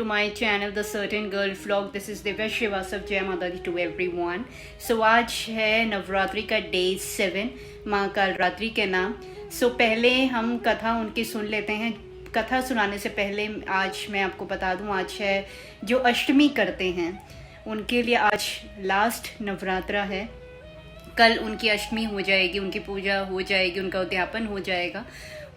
my channel The Certain Girl Vlog. This is Divya Srivastava. जय माता दी to everyone. So आज है नवरात्रि का डे 7 माँ कालरात्रि के नाम. So पहले हम कथा उनकी सुन लेते हैं. कथा सुनाने से पहले आज मैं आपको बता दूं, आज है जो अष्टमी करते हैं उनके लिए आज लास्ट नवरात्रा है. कल उनकी अष्टमी हो जाएगी, उनकी पूजा हो जाएगी, उनका उद्यापन हो जाएगा.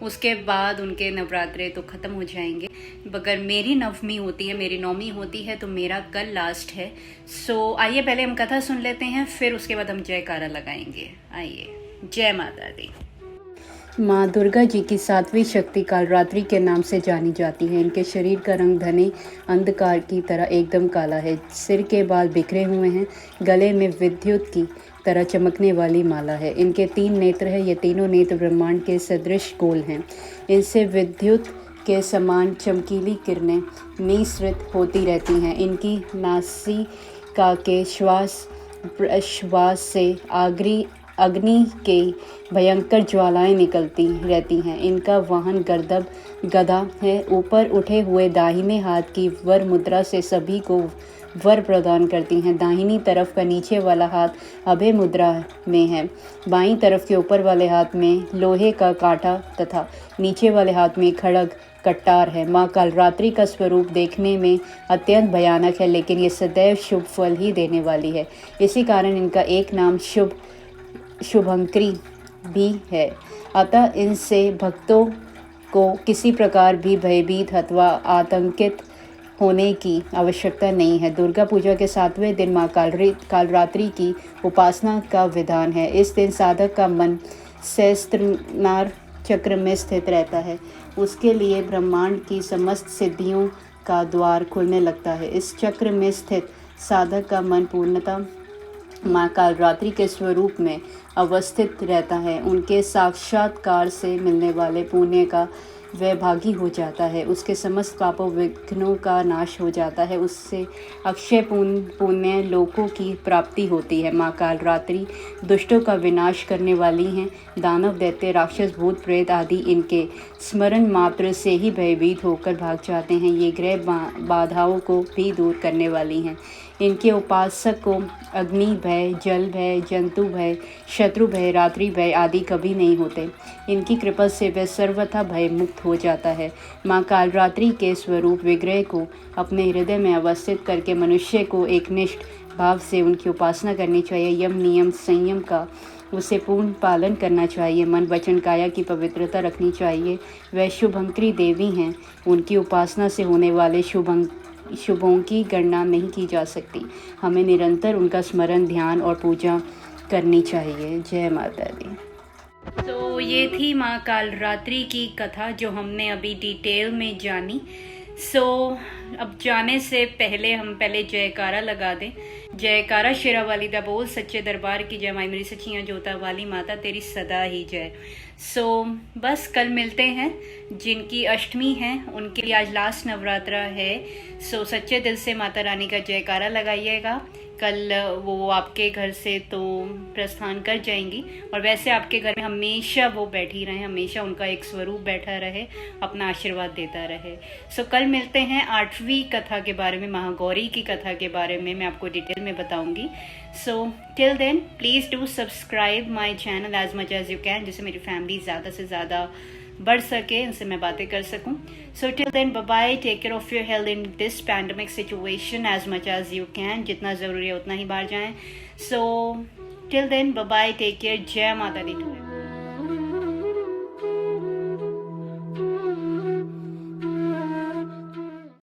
उसके बाद उनके नवरात्रे तो ख़त्म हो जाएंगे. अगर मेरी नवमी होती है, मेरी नौमी होती है तो मेरा कल लास्ट है. सो आइए पहले हम कथा सुन लेते हैं, फिर उसके बाद हम जयकारा लगाएंगे. आइए. जय माता दी. माँ दुर्गा जी की 7वीं शक्ति कालरात्रि के नाम से जानी जाती है. इनके शरीर का रंग घने अंधकार की तरह एकदम काला है. सिर के बाल बिखरे हुए हैं. गले में विद्युत की तरह चमकने वाली माला है. इनके 3 नेत्र हैं. ये तीनों नेत्र ब्रह्मांड के सदृश गोल हैं. इनसे विद्युत के समान चमकीली किरणें निःसृत होती रहती हैं. इनकी नासिका के श्वास प्रश्वास से अग्नि के भयंकर ज्वालाएं निकलती रहती हैं. इनका वाहन गर्दभ गदा है. ऊपर उठे हुए दाहिने हाथ की वर मुद्रा से सभी को वर प्रदान करती हैं. दाहिनी तरफ का नीचे वाला हाथ अभय मुद्रा में है. बाईं तरफ के ऊपर वाले हाथ में लोहे का कांटा तथा नीचे वाले हाथ में खड़ग कट्टार है. माँ कालरात्रि का स्वरूप देखने में अत्यंत भयानक है, लेकिन ये सदैव शुभ फल ही देने वाली है. इसी कारण इनका एक नाम शुभंकरी भी है. अतः इनसे भक्तों को किसी प्रकार भी भयभीत अथवा आतंकित होने की आवश्यकता नहीं है. दुर्गा पूजा के 7वें दिन माँ कालरात्रि की उपासना का विधान है. इस दिन साधक का मन सहस्त्रनार चक्र में स्थित रहता है. उसके लिए ब्रह्मांड की समस्त सिद्धियों का द्वार खुलने लगता है. इस चक्र में स्थित साधक का मन पूर्णतः माँ कालरात्रि के स्वरूप में अवस्थित रहता है. उनके साक्षात्कार से मिलने वाले पुण्य का वह भागी हो जाता है. उसके समस्त पापों विघ्नों का नाश हो जाता है. उससे अक्षय पुण्य लोकों की प्राप्ति होती है. माँ कालरात्रि दुष्टों का विनाश करने वाली हैं. दानव दैत्य राक्षस भूत प्रेत आदि इनके स्मरण मात्र से ही भयभीत होकर भाग जाते हैं. ये ग्रह बाधाओं को भी दूर करने वाली हैं. इनके उपासक को अग्नि भय, जल भय, जंतु भय, शत्रु भय, रात्रि भय आदि कभी नहीं होते. इनकी कृपा से वह सर्वथा भय मुक्त हो जाता है. माँ कालरात्रि के स्वरूप विग्रह को अपने हृदय में अवस्थित करके मनुष्य को एकनिष्ठ भाव से उनकी उपासना करनी चाहिए. यम नियम संयम का उसे पूर्ण पालन करना चाहिए. मन वचन काया की पवित्रता रखनी चाहिए. वह शुभंकरी देवी हैं. उनकी उपासना से होने वाले शुभों की गणना नहीं की जा सकती. हमें निरंतर उनका स्मरण, ध्यान और पूजा करनी चाहिए. जय माता दी. तो ये थी माँ कालरात्रि की कथा जो हमने अभी डिटेल में जानी. अब जाने से पहले हम पहले जयकारा लगा दें. जयकारा शेरा वाली दा बोल, सच्चे दरबार की जय. माई मेरी सच्चियाँ जोता वाली माता तेरी सदा ही जय. बस कल मिलते हैं. जिनकी अष्टमी है उनके लिए आज लास्ट नवरात्रा है. सच्चे दिल से माता रानी का जयकारा लगाइएगा. कल वो आपके घर से तो प्रस्थान कर जाएंगी, और वैसे आपके घर में हमेशा वो बैठी रहें, हमेशा उनका एक स्वरूप बैठा रहे, अपना आशीर्वाद देता रहे. कल मिलते हैं 8वीं कथा के बारे में, महागौरी की कथा के बारे में मैं आपको डिटेल में बताऊंगी. Till then please do subscribe my channel as much as you can, जिससे मेरी फैमिली ज़्यादा से ज़्यादा बढ़ सके, उनसे मैं बातें कर सकूं. Till then bye bye. Take care of your health in this pandemic situation as much as you can. जितना ज़रूरी है उतना ही बाहर जाएं. Till then bye bye. Take care. जय माता दी.